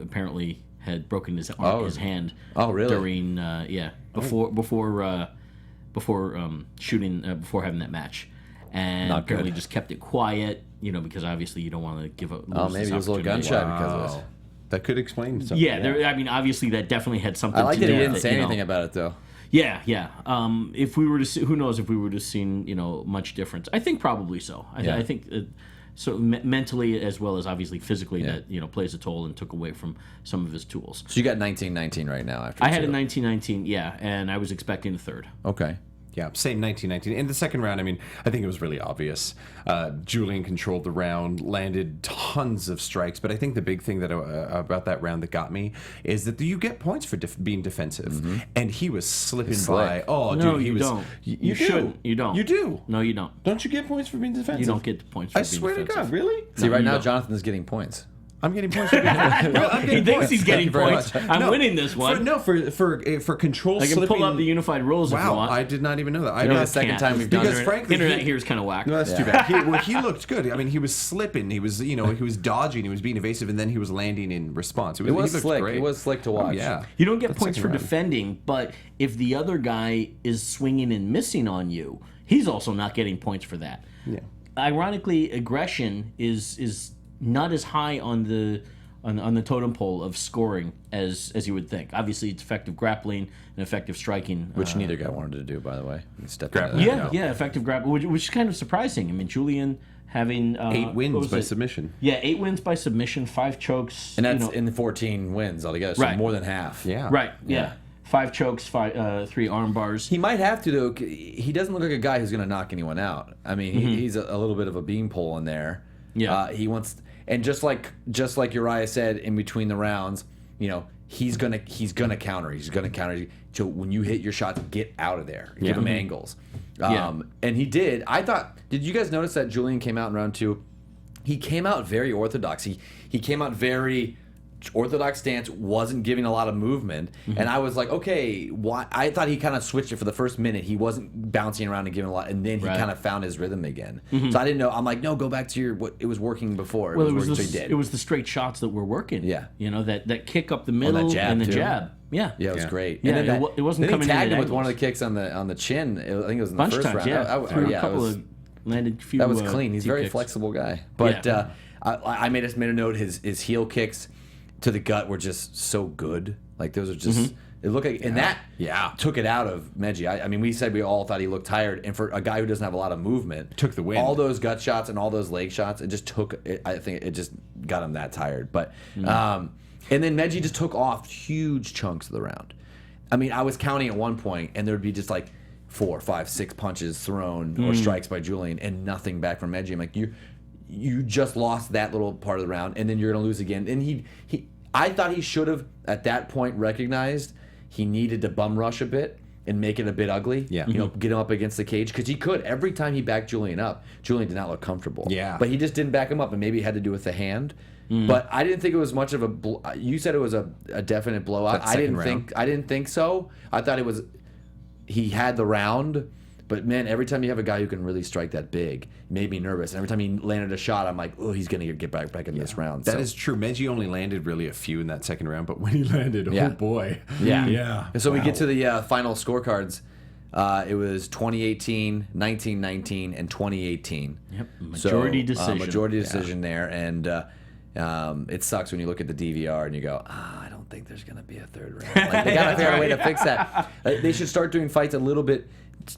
apparently had broken his hand. Oh, really? During before shooting before having that match, and Not apparently good. just kept it quiet. Because obviously you don't want to give up. Oh, maybe it was a little gun shy because of it. That could explain something. Yeah, obviously that definitely had something. I like to that do he with didn't it, say anything about it though. Yeah. If we were to see, who knows if we would have seen much difference? I think probably so. I think so mentally as well as obviously physically that plays a toll and took away from some of his tools. So you got 19-19 right now after. I had a 2. 19-19, and I was expecting a third. Okay. Yeah, same 1919. In the second round, I think it was really obvious. Julian controlled the round, landed tons of strikes, but I think the big thing that about that round that got me is that you get points for being defensive, and he was slipping by. Oh, no, dude, he you was. don't. You shouldn't. You don't. You do. No, you don't. Don't you get points for being defensive? You don't get the points for I being swear defensive. to God, really? See, No, right you now don't. Jonathan's getting points. I'm getting points for being defensive. He thinks he's getting points. much. I'm winning this one. For control I can slipping. pull up the unified rules if you Wow, want. I did not even know that. I know know the second time we've done because it. frankly, Internet here is kind of whack. No, that's too bad. He looked good. He was slipping. He was, he was dodging. He was being evasive, and then he was landing in response. It was he looked slick. great. It was slick to watch. Oh, yeah. You don't get That points for second round. defending, but if the other guy is swinging and missing on you, he's also not getting points for that. Yeah. Ironically, aggression is not as high on the totem pole of scoring as you would think. Obviously, it's effective grappling and effective striking, Which neither guy wanted to do, by the way. He stepped into Grappling. that. yeah, effective grappling, which is kind of surprising. Julian having 8 what wins was by it? submission. Yeah, 8 wins by submission, 5 chokes, And that's in 14 wins altogether, so Right. more than half. Yeah. right. Yeah, 5 chokes, 3 arm bars. He might have to, though. He doesn't look like a guy who's going to knock anyone out. He's a little bit of a beanpole in there. Yeah. He wants, and just like Uriah said in between the rounds, he's gonna counter. He's gonna counter. So when you hit your shots, get out of there. Give him angles. And he did. I thought. Did you guys notice that Julian came out in round 2? He came out very orthodox. He came out very orthodox stance, wasn't giving a lot of movement, and I was like, okay, why? I thought he kind of switched it for the first minute. He wasn't bouncing around and giving a lot, and then he kind of found his rhythm again. So I didn't know. I'm like, no, go back to what it was working before. Well, it working, was so he did. it was the straight shots that were working. Yeah. That kick up the middle jab, and the too. jab. Yeah. Yeah, it was great. Yeah, and then it wasn't then coming he tagged in him at with one of the angles. kicks on the chin. I think it was in Bunch the first times, round. yeah. Threw a it couple was, of landed few. that was clean. He's deep very kicks. flexible guy. But Yeah. I made a note. His heel kicks to the gut were just so good. Like those are just. It looked like, and that took it out of Mejji. I mean, we said we all thought he looked tired, and for a guy who doesn't have a lot of movement, Took the win. All those gut shots and all those leg shots, it just took. I think it just got him that tired. But and then Mejji just took off huge chunks of the round. I mean, I was counting at one point, and there would be just like 4, 5, 6 punches thrown or strikes by Julian, and nothing back from Mejji. I'm like, you just lost that little part of the round, and then you're gonna lose again. And I thought he should have at that point recognized he needed to bum rush a bit and make it a bit ugly. Yeah. Get him up against the cage, because he could. Every time he backed Julian up, Julian did not look comfortable. Yeah. But he just didn't back him up, and maybe it had to do with the hand. But I didn't think it was much of a. You said it was a definite blowout. That second round. I didn't think so. I thought it was. He had the round, but man, every time you have a guy who can really strike that big, it made me nervous. And every time he landed a shot, I'm like, oh, he's gonna get back in this round. That is true. Mejji only landed really a few in that second round, but when he landed, Yeah. oh boy. Yeah. Yeah. And so we get to the final scorecards. It was 2018, 1919, and 2018. Yep, majority decision. Majority decision there, and it sucks when you look at the DVR and you go, I don't think there's going to be a third round. Like, they got to figure out a way to fix that. They should start doing fights a little bit.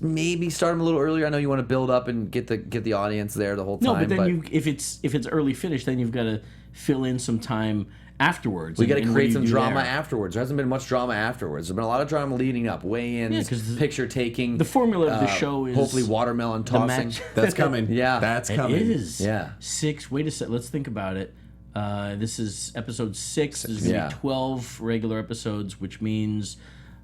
Maybe start them a little earlier. I know you want to build up and get the audience there the whole time. No, but then if it's early finish, then you've got to fill in some time afterwards. We got to create some drama afterwards. There hasn't been much drama afterwards. There's been a lot of drama leading up, weigh-ins, picture taking. The formula of the show is hopefully watermelon tossing. That's coming. Yeah, that's coming. It is. Yeah. 6. Wait a sec. Let's think about it. This is episode 6. There's going to be 12 regular episodes, which means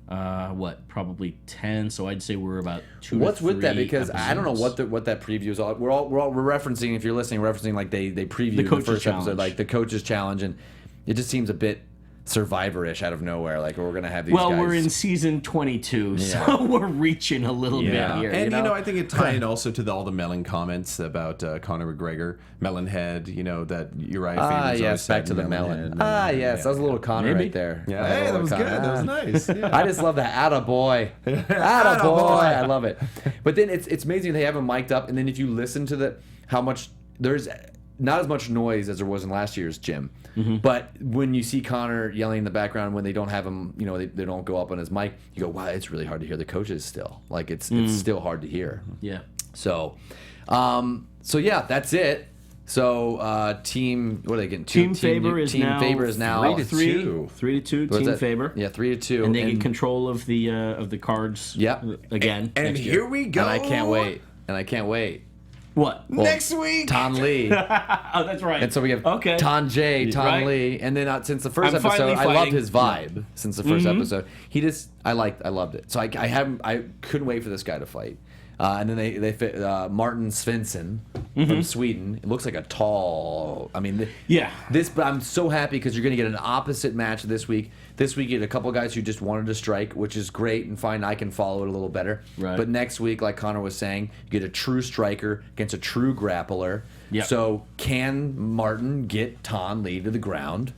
probably 10. So I'd say we're about 2 What's to 3 with that? Because episodes. I don't know what that preview is all. We're referencing, if you're listening, referencing like they previewed the Coach's first Challenge. episode, like the coach's challenge, and it just seems a bit Survivor-ish out of nowhere. Like we're gonna have these guys. We're in season 22, so we're reaching a little bit here. And I think it tied also to all the Melon comments about Conor McGregor, Melonhead. that Uriah Faber's yes, back to the melon. Yes, that was a little Conor right there. Yeah, hey, that was good. That was nice. Yeah. I just love that. Attaboy. Attaboy. I love it. But then it's amazing they have him mic'd up, and then if you listen to how much there's not as much noise as there was in last year's gym. Mm-hmm. But when you see Conor yelling in the background when they don't have him, they don't go up on his mic, you go, wow, it's really hard to hear the coaches still. Like it's still hard to hear. Yeah. So yeah, that's it. So team, what are they getting? Team Faber is now 3-2. 3-2. Team Faber. Yeah, 3-2. And they get control of the cards. Yep. Again. And here we go. And I can't wait. What? Well, next week? Ton Lee. Oh, that's right. And so we have Ton J, Ton Right. Lee, and then since the first I'm episode, finally I loved fighting. his vibe. Since the 1st episode, I loved it. So I couldn't wait for this guy to fight. And then they fit Martin Svensson from Sweden. It looks like a tall. I mean, but I'm so happy because you're going to get an opposite match this week. This week you get a couple guys who just wanted to strike, which is great and fine. I can follow it a little better. Right. But next week, like Conor was saying, you get a true striker against a true grappler. Yep. So can Martin get Ton Lee to the ground?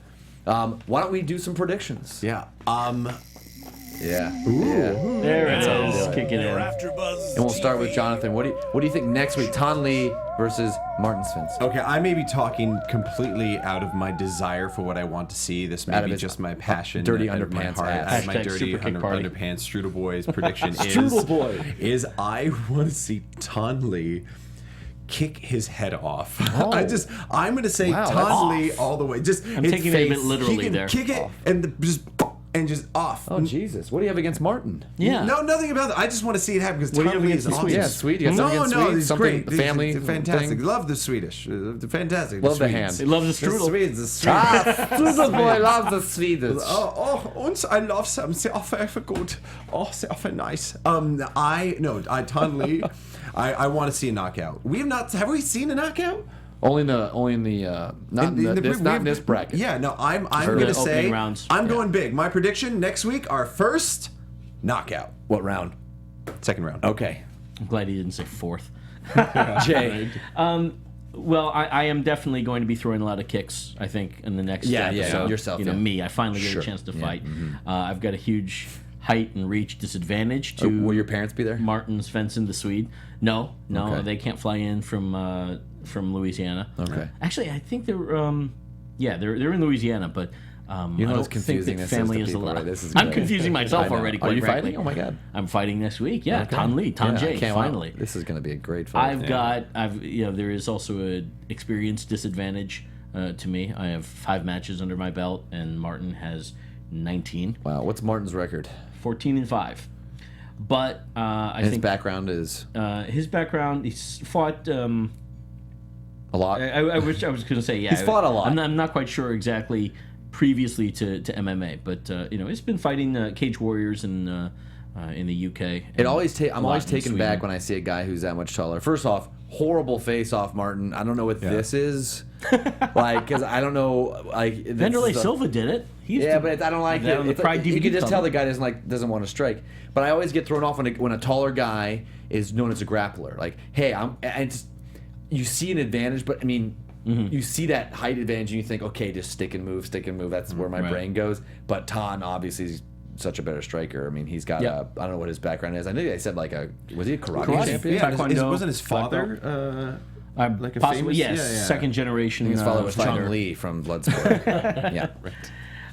Why don't we do some predictions? Yeah. Yeah. There it is. Kick it in. AfterBuzz And we'll start with Jonathan. What do you think next week? Ton Lee versus Martin Svensson. Okay, I may be talking completely out of my desire for what I want to see. This may Out of be his just my passion, dirty out of my underpants heart, ass. out of my Hashtag dirty super kick party. underpants. Strudel Boy's prediction Strudel Boy. is I want to see Ton Lee kick his head off. Oh. I'm going to say Wow, Ton that's Lee all the way. I'm taking it a bit literally he can there. kick it and just off. Oh, Jesus. What do you have against Martin? Yeah. No, nothing about that. I just want to see it happen because What do you Ton have Lee against is the awesome. Swedes? Yeah, Swede. You got something against Swede? He's Something, great. family He's fantastic. thing? Love the Swedish. Fantastic. Love the Swedes. hand. He loves the The strudel. Swedes. The Swedes. Strudel Boy loves the Swedish. Und I love some. Sehr good. Sehr nice. Ton Lee. I want to see a knockout. Have we seen a knockout? Only in the not in this bracket. Yeah, no, I'm Heard going to the say opening rounds. I'm going big. My prediction next week, our first knockout. What round? Second round. Okay. I'm glad he didn't say 4th. Jay. Well, I am definitely going to be throwing a lot of kicks, I think, in the next episode. yourself, Me. I finally get Sure. a chance to fight. I've got a huge height and reach disadvantage to Will your parents be there? Martin Svensson, the Swede. No, Okay. they can't fly in from Louisiana. Okay. Actually, I think they're in Louisiana, but You know I how don't confusing think this that family is to is people, allowed. right? This is I'm great. confusing myself I know. already. Are Quite you frankly. fighting? Oh my God. I'm fighting next week. Yeah, Okay. Ton Lee, Ton Yeah, I J, can't wait. finally. This is going to be a great fight. There is also an experience disadvantage to me. I have 5 matches under my belt, and Martin has 19, Wow. What's Martin's record? 14-5. But I His think background is his background, he's fought. a lot. I wish I was going to say yeah. He's fought a lot. I'm not quite sure exactly previously to MMA, but he's been fighting Cage Warriors in the UK. I'm always taken back when I see a guy who's that much taller. First off, horrible face-off, Martin. I don't know what this is. Because I don't know. Vanderlei Silva did it. But I don't like that on the it. Pride You DVD can just tell cover. the guy doesn't want to strike. But I always get thrown off when a taller guy is known as a grappler. Like, hey, you see an advantage, but I mean, you see that height advantage and you think, okay, just stick and move. That's where my brain goes. But Ton obviously is such a better striker. I mean, he's got Yeah. I don't know what his background is. I think they said like was he a karate, Karate. champion? Yeah, Taekwondo, wasn't his black father like a possibly, famous? yes, second generation. His father was fighter. Chong Li from Bloodsport. Yeah.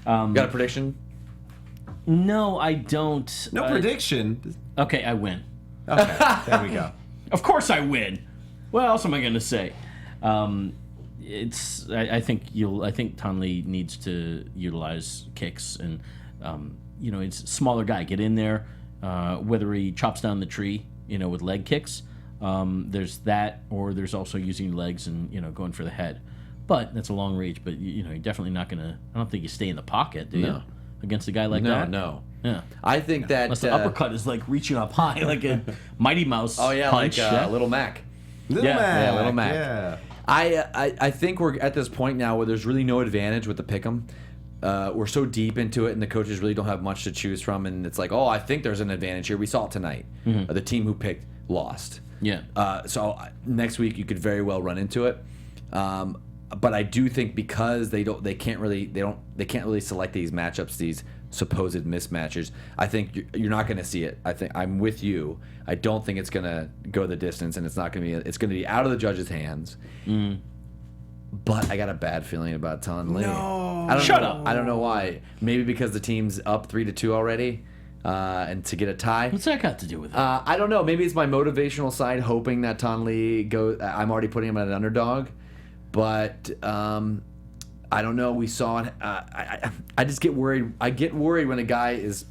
Got a prediction? No, I don't. No prediction. Okay, I win. Okay, there we go. Of course I win. What else am I going to say? I think Tonley needs to utilize kicks and it's a smaller guy. Get in there. Whether he chops down the tree, with leg kicks, there's that, or there's also using legs and going for the head. But that's a long reach. But you're definitely not going to. I don't think you stay in the pocket, do you? Against a guy like that? No. Yeah. I think that Unless the uppercut is like reaching up high, like a Mighty Mouse. Oh yeah, punch. like Little Mac. Little Yeah. Mac. Yeah, Little Mac. Yeah. I think we're at this point now where there's really no advantage with the pick'em. We're so deep into it, and the coaches really don't have much to choose from. And it's like, I think there's an advantage here. We saw it tonight. The team who picked lost. Yeah. So next week you could very well run into it. But I do think because they can't really select these matchups, these supposed mismatches. I think you're not going to see it. I think I'm with you. I don't think it's going to go the distance, and it's not going to be. It's going to be out of the judge's hands. But I got a bad feeling about Ton Lee. No. Shut up. I don't know why. Maybe because the team's up 3-2 already, and to get a tie. What's that got to do with it? I don't know. Maybe it's my motivational side, hoping that Ton Lee goes. I'm already putting him at an underdog, but I don't know. We saw it. I just get worried. I get worried when a guy is.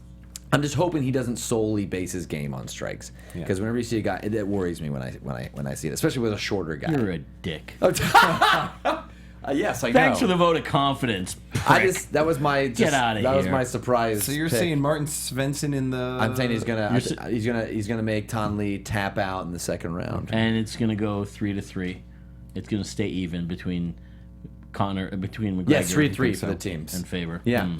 I'm just hoping he doesn't solely base his game on strikes. Because whenever you see a guy, it worries me when I see it, especially with a shorter guy. You're a dick. Yes, I know. Thanks for the vote of confidence. That was my Get outta That was here. my surprise. So you're pick. saying Martin Svensson in the? I'm saying he's gonna make Ton Lee tap out in the second round. And it's gonna go 3-3. It's gonna stay even between McGregor. Yeah, 3-3 for the teams. In favor. Yeah.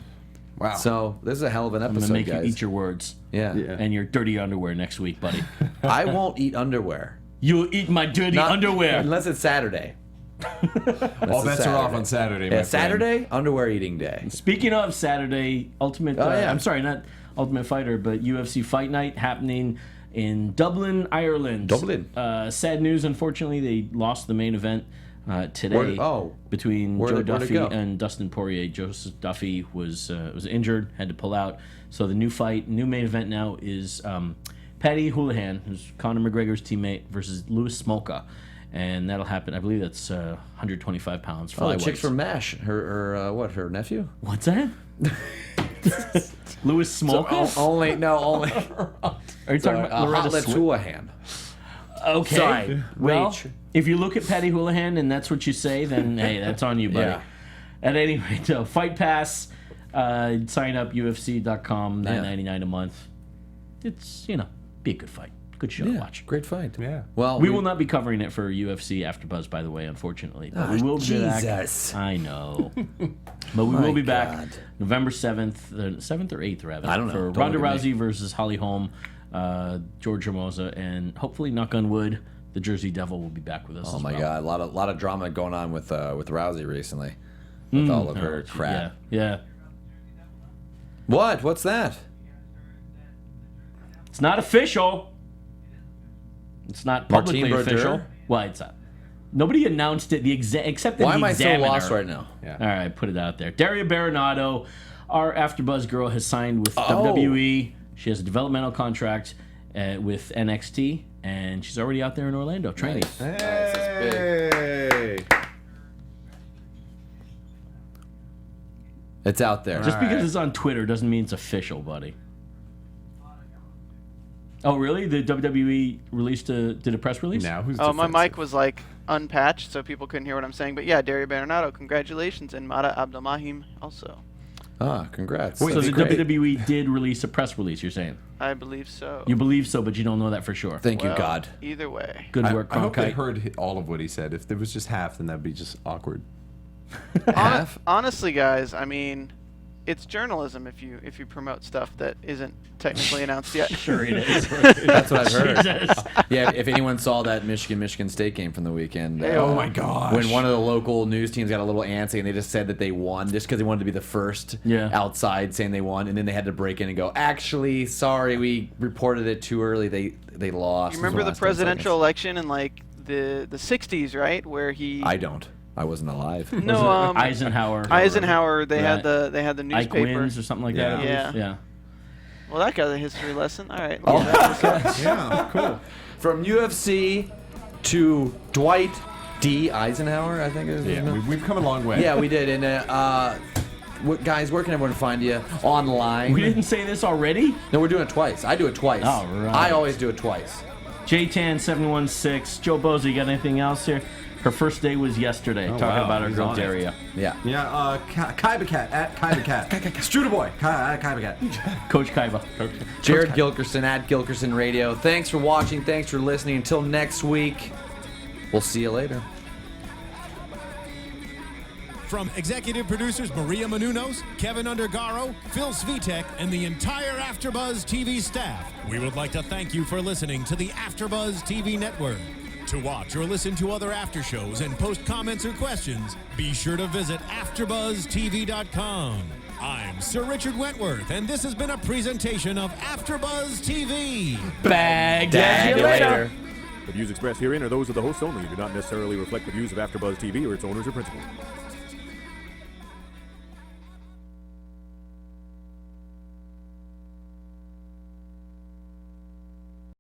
Wow. So this is a hell of an I'm episode, gonna make guys. you eat your words. Yeah. And your dirty underwear next week, buddy. I won't eat underwear. You'll eat my dirty underwear. Unless it's Saturday. all bets are off on Saturday. Yeah, my friend. Saturday, underwear eating day. Speaking of Saturday, Ultimate. yeah. I'm sorry, not Ultimate Fighter, but UFC Fight Night happening in Dublin, Ireland. Dublin. Sad news, unfortunately, they lost the main event today between Joe where'd it Duffy go? and Dustin Poirier. Joseph Duffy was injured, had to pull out. So the new main event now is Paddy Houlihan, who's Conor McGregor's teammate, versus Louis Smolka. And that'll happen. I believe that's 125 pounds. Oh, the flyweights. chick from MASH. Her nephew? What's that? Louis Smolka? Only. Are you talking about Loretta Hot Lips Swit? Houlihan. Okay. Sorry. Well, Rach. if you look at Paddy Houlihan and that's what you say, then hey, that's on you, buddy. Yeah. At any rate, Fight Pass, sign up, UFC.com, $9.99 a month. It's, be a good fight. Good show to watch. Great fight. Yeah. Well, We will not be covering it for UFC AfterBuzz, by the way, unfortunately. But we will be Jesus. back. I know. But we will be back November 7th, 7th or 8th, rather. I don't know. For Don't Ronda look at me. Rousey versus Holly Holm, George Hermosa, and hopefully, knock on wood, the Jersey Devil will be back with us Oh as my well. God, a lot of drama going on with Rousey recently, with all of her crap. Yeah. What's that? It's not official. It's not publicly Martine Brodeur? official. Well, it's not. Nobody announced it. Except that Why the am I so Examiner. lost right now? Yeah. All right, put it out there. Daria Baronato, our AfterBuzz girl, has signed with WWE. She has a developmental contract with NXT, and she's already out there in Orlando training. Nice. That's big. It's out there. Just because it's on Twitter doesn't mean it's official, buddy. Oh, really? The WWE did a press release? Now who's Oh, my defensive? mic was like unpatched, so people couldn't hear what I'm saying. But yeah, Daria Baronato, congratulations, and Mara Abdelmahim also. Congrats. Wait, So That's the great. WWE did release a press release, you're saying? I believe so. You believe so, but you don't know that for sure. Thank you, Well, God. Either way. Good work, I hope they Cronkite. heard all of what he said. If there was just half, then that'd be just awkward. Half? Honestly, guys, I mean, it's journalism if you promote stuff that isn't technically announced yet. Sure it is. That's what I've heard. Jesus. Yeah, if anyone saw that Michigan State game from the weekend, Oh my gosh. when one of the local news teams got a little antsy and they just said that they won just because they wanted to be the first outside saying they won, and then they had to break in and go, actually, sorry, we reported it too early. They lost. You remember the presidential election in like the 60s, right? Where he I don't. I wasn't alive. No, Eisenhower. Eisenhower. They had Right. the Ike newspaper. wins or something like that. Yeah. Yeah. Well, that got a history lesson. All right. Yeah, cool. From UFC to Dwight D. Eisenhower, I think it is. Yeah, we've come a long way. Yeah, we did. And guys, where can everyone find you online? We didn't say this already? No, we're doing it twice. I do it twice. All right. I always do it twice. JTAN716. Joe Boza, you got anything else here? Her first day was yesterday, talking about our girl Daria. Yeah. Yeah, Kaibacat at Kaibacat. Strudaboy at Kaibacat. Coach Kaiba. Jared Gilkerson at Gilkerson Radio. Thanks for watching. Thanks for listening. Until next week, we'll see you later. From executive producers Maria Menounos, Kevin Undergaro, Phil Svitek, and the entire AfterBuzz TV staff, we would like to thank you for listening to the AfterBuzz TV network. To watch or listen to other after shows and post comments or questions, be sure to visit AfterBuzzTV.com. I'm Sir Richard Wentworth, and this has been a presentation of AfterBuzz TV. Bag you later. The views expressed herein are those of the hosts only and do not necessarily reflect the views of AfterBuzz TV or its owners or principals.